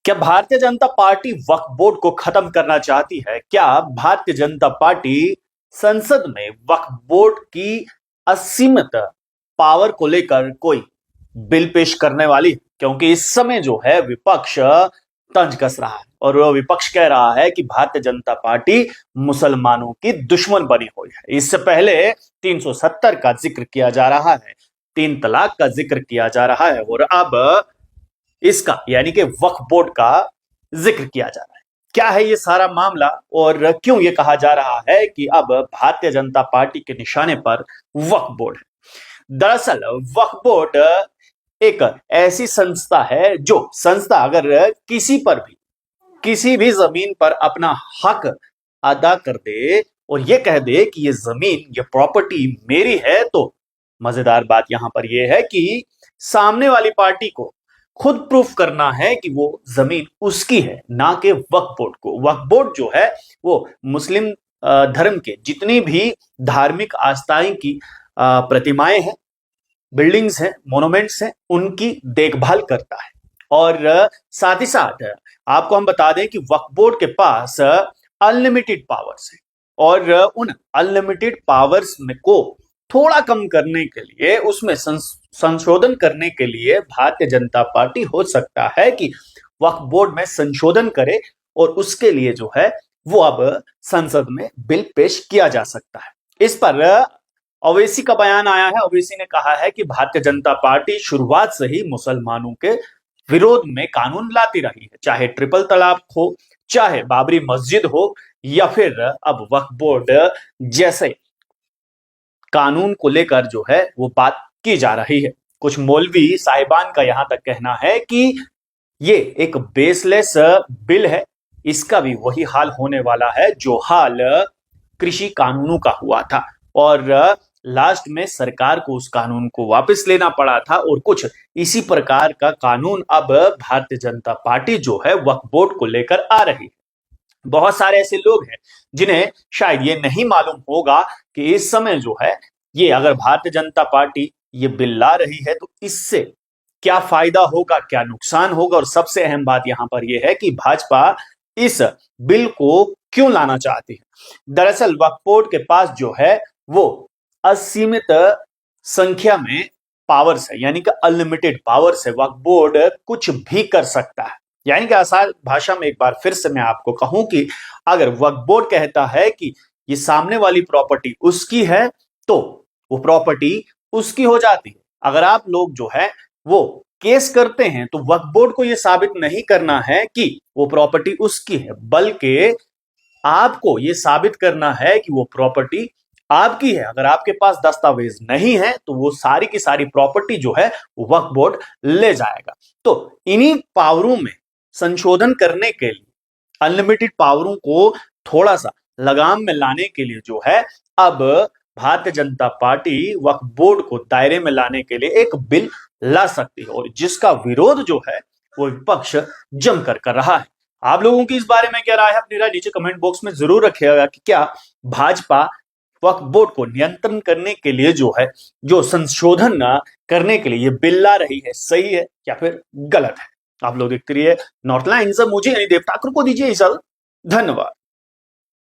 क्या भारतीय जनता पार्टी वक्फ बोर्ड को खत्म करना चाहती है? क्या भारतीय जनता पार्टी संसद में वक्फ बोर्ड की असीमित पावर को लेकर कोई बिल पेश करने वाली है? क्योंकि इस समय जो है विपक्ष तंज कस रहा है और वह विपक्ष कह रहा है कि भारतीय जनता पार्टी मुसलमानों की दुश्मन बनी हुई है। इससे पहले 370 का जिक्र किया जा रहा है, 3 तलाक का जिक्र किया जा रहा है और अब इसका यानी कि वक्फ बोर्ड का जिक्र किया जा रहा है। क्या है ये सारा मामला और क्यों ये कहा जा रहा है कि अब भारतीय जनता पार्टी के निशाने पर वक्फ बोर्ड है? दरअसल वक्फ बोर्ड एक ऐसी संस्था है जो संस्था अगर किसी भी जमीन पर अपना हक अदा कर दे और ये कह दे कि ये जमीन, ये प्रॉपर्टी मेरी है, तो मजेदार बात यहां पर यह है कि सामने वाली पार्टी को खुद प्रूफ करना है कि वो जमीन उसकी है, ना कि वक्फ बोर्ड को। वक्फ बोर्ड जो है वो मुस्लिम धर्म के जितनी भी धार्मिक आस्थाएं की प्रतिमाएं हैं, बिल्डिंग्स हैं, मोनुमेंट्स हैं, उनकी देखभाल करता है। और साथ ही साथ आपको हम बता दें कि वक्फ बोर्ड के पास अनलिमिटेड पावर्स है और उन अनलिमिटेड पावर्स में को थोड़ा कम करने के लिए, उसमें संशोधन करने के लिए भारतीय जनता पार्टी हो सकता है कि वक्फ बोर्ड में संशोधन करे और उसके लिए जो है वो अब संसद में बिल पेश किया जा सकता है। इस पर ओवैसी का बयान आया है। ओवैसी ने कहा है कि भारतीय जनता पार्टी शुरुआत से ही मुसलमानों के विरोध में कानून लाती रही है, चाहे ट्रिपल तलाक हो, चाहे बाबरी मस्जिद हो, या फिर अब वक्फ बोर्ड जैसे कानून को लेकर जो है वो बात की जा रही है। कुछ मौलवी साहिबान का यहां तक कहना है कि ये एक बेसलेस बिल है, इसका भी वही हाल होने वाला है जो हाल कृषि कानूनों का हुआ था और लास्ट में सरकार को उस कानून को वापस लेना पड़ा था और कुछ इसी प्रकार का कानून अब भारतीय जनता पार्टी जो है वक्फ बोर्ड को लेकर आ रही है। बहुत सारे ऐसे लोग हैं जिन्हें शायद ये नहीं मालूम होगा कि इस समय जो है ये अगर भारतीय जनता पार्टी ये बिल ला रही है तो इससे क्या फायदा होगा, क्या नुकसान होगा, और सबसे अहम बात यहां पर यह है कि भाजपा इस बिल को क्यों लाना चाहती है। दरअसल वक्फ बोर्ड के पास जो है वो असीमित संख्या में पावर्स है, यानी कि अनलिमिटेड पावर्स है। वक्फ बोर्ड कुछ भी कर सकता है, यानी कि आसान भाषा में एक बार फिर से मैं आपको कहूं कि अगर वक्फ बोर्ड कहता है कि ये सामने वाली प्रॉपर्टी उसकी है तो वो प्रॉपर्टी उसकी हो जाती है। अगर आप लोग जो है वो केस करते हैं तो वक्फ बोर्ड को ये साबित नहीं करना है कि वो प्रॉपर्टी उसकी है, बल्कि आपको ये साबित करना है कि वो प्रॉपर्टी आपकी है। अगर आपके पास दस्तावेज नहीं है तो वो सारी की सारी प्रॉपर्टी जो है वक्फ बोर्ड ले जाएगा। तो इन्हीं पावरों में संशोधन करने के लिए, अनलिमिटेड पावरों को थोड़ा सा लगाम में लाने के लिए जो है अब भारतीय जनता पार्टी वक्फ बोर्ड को दायरे में लाने के लिए एक बिल ला सकती है और जिसका विरोध जो है वो विपक्ष जमकर कर रहा है। आप लोगों की इस बारे में क्या राय है? अपनी राय नीचे कमेंट बॉक्स में जरूर रखिएगा कि क्या भाजपा वक्फ बोर्ड को नियंत्रण करने के लिए जो है, जो संशोधन करने के लिए ये बिल ला रही है, सही है या फिर गलत है। आप लोग देखते रहिए नॉर्थलाइन्स। मुझे यानी देव ठाकुर को दीजिए इजाजत। धन्यवाद।